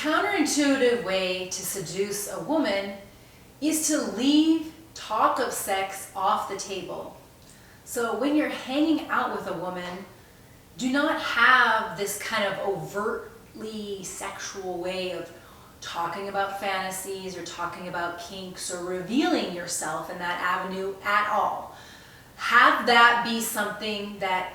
counterintuitive way to seduce a woman is to leave talk of sex off the table. So when you're hanging out with a woman, do not have this kind of overtly sexual way of talking about fantasies or talking about kinks or revealing yourself in that avenue at all. Have that be something that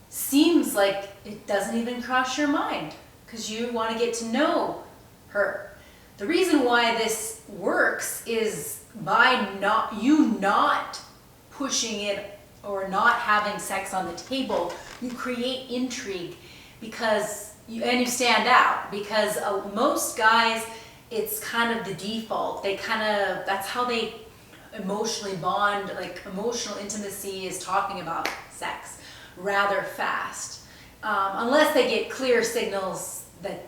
seems like it doesn't even cross your mind because you want to get to know her. The reason why this works is by not pushing it or not having sex on the table. You create intrigue because you stand out, because most guys, it's kind of the default. That's how they emotionally bond. Like emotional intimacy is talking about sex rather fast, unless they get clear signals that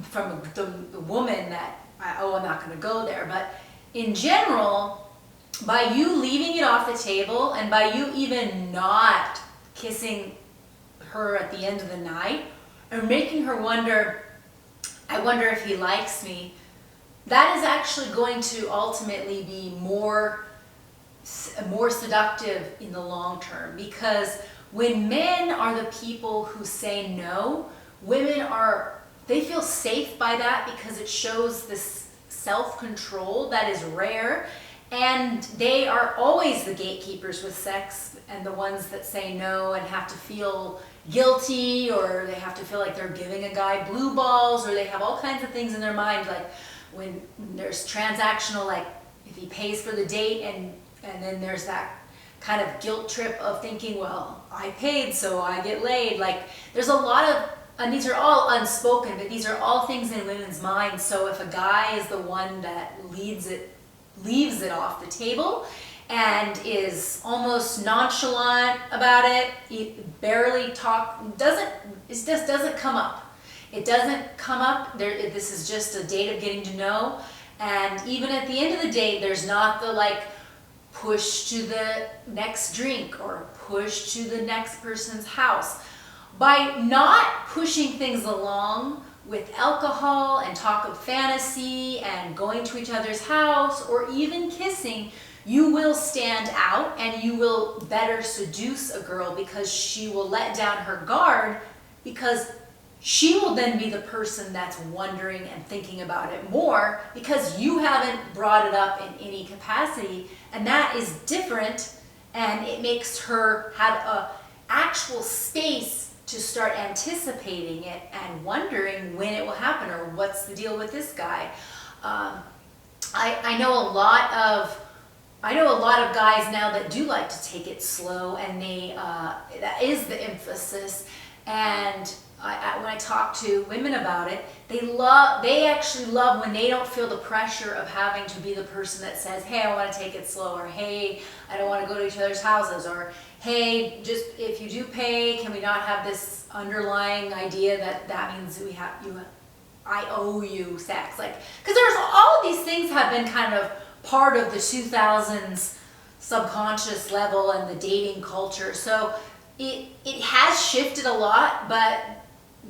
from the woman that I'm not going to go there. But in general, by you leaving it off the table and by you even not kissing her at the end of the night or making her wonder, I wonder if he likes me, that is actually going to ultimately be more seductive in the long term. Because when men are the people who say no, women they feel safe by that because it shows this self-control that is rare. And they are always the gatekeepers with sex and the ones that say no and have to feel guilty, or they have to feel like they're giving a guy blue balls, or they have all kinds of things in their mind, like when there's transactional, like if he pays for the date, and then there's that kind of guilt trip of thinking, well, I paid so I get laid. Like there's a lot of, and these are all unspoken, but these are all things in women's minds. So if a guy is the one that leaves it off the table and is almost nonchalant about it, it just doesn't come up. It doesn't come up. This is just a date of getting to know. And even at the end of the date, there's not the like push to the next drink or push to the next person's house. By not pushing things along with alcohol and talk of fantasy and going to each other's house or even kissing, you will stand out and you will better seduce a girl because she will let down her guard, because she will then be the person that's wondering and thinking about it more because you haven't brought it up in any capacity, and that is different, and it makes her have a actual space to start anticipating it and wondering when it will happen or what's the deal with this guy. I know a lot of guys now that do like to take it slow, and that is the emphasis. And when I talk to women about it, they actually love when they don't feel the pressure of having to be the person that says, hey, I want to take it slow, or hey, I don't want to go to each other's houses, or hey, just if you do pay, can we not have this underlying idea that means I owe you sex? Like, because there's all of these things have been kind of part of the 2000s subconscious level and the dating culture. So it has shifted a lot, but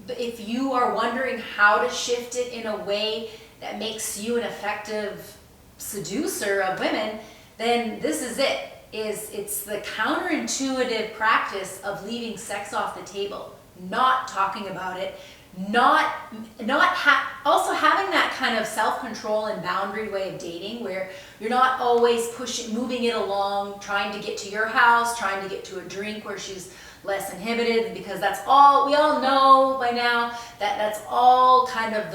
if you are wondering how to shift it in a way that makes you an effective seducer of women, then this is it. It's the counterintuitive practice of leaving sex off the table, not talking about it, also having that kind of self-control and boundary way of dating where you're not always moving it along, trying to get to your house, trying to get to a drink where she's less inhibited, because we all know by now that's all kind of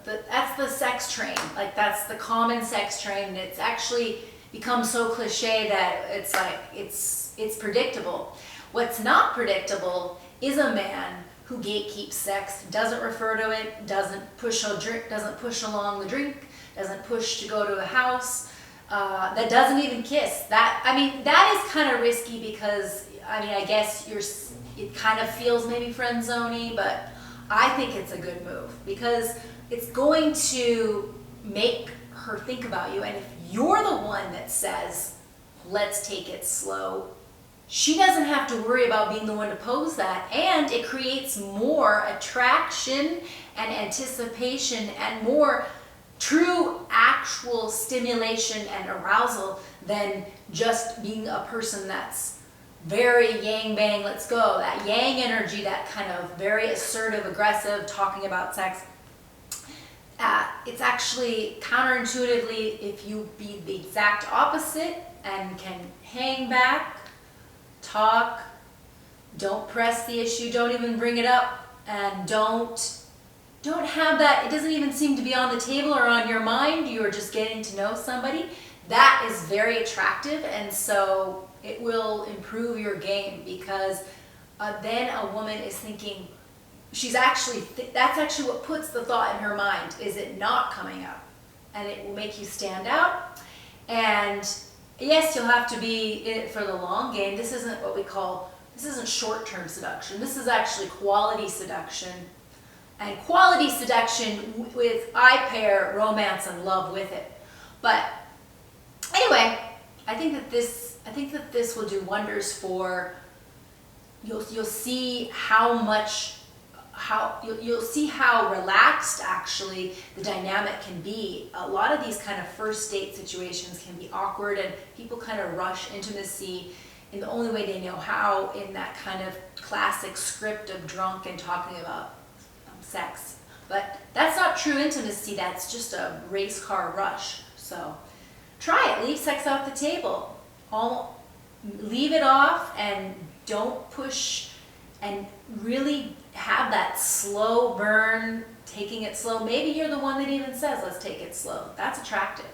that's the sex train. Like that's the common sex train. And it's actually become so cliche that it's like it's predictable. What's not predictable is a man who gatekeeps sex, doesn't refer to it, doesn't push along the drink, doesn't push to go to a house, that doesn't even kiss. That is kind of risky because I guess it kind of feels maybe friend zoney, but I think it's a good move because it's going to make her think about you. And if you're the one that says, let's take it slow, she doesn't have to worry about being the one to pose that, and it creates more attraction and anticipation and more true actual stimulation and arousal than just being a person that's very yang bang, let's go, that yang energy, that kind of very assertive, aggressive, talking about sex. It's actually counterintuitively, if you be the exact opposite and can hang back, talk, don't press the issue, don't even bring it up, and don't have that, it doesn't even seem to be on the table or on your mind, you're just getting to know somebody, that is very attractive, and so it will improve your game, because then a woman is thinking, she's actually, that's actually what puts the thought in her mind, is it not coming up? And it will make you stand out. And yes, you'll have to be in it for the long game. This isn't what we call, this isn't short-term seduction. This is actually quality seduction. And quality seduction with, I pair romance and love with it. But anyway, I think that this will do wonders for, you'll see how much, you'll see how relaxed actually the dynamic can be. A lot of these kind of first date situations can be awkward, and people kind of rush intimacy in the only way they know how, in that kind of classic script of drunk and talking about sex. But that's not true intimacy, that's just a race car rush. So try it, leave sex off the table. Leave it off and don't push, and really have that slow burn, taking it slow. Maybe you're the one that even says, let's take it slow. That's attractive.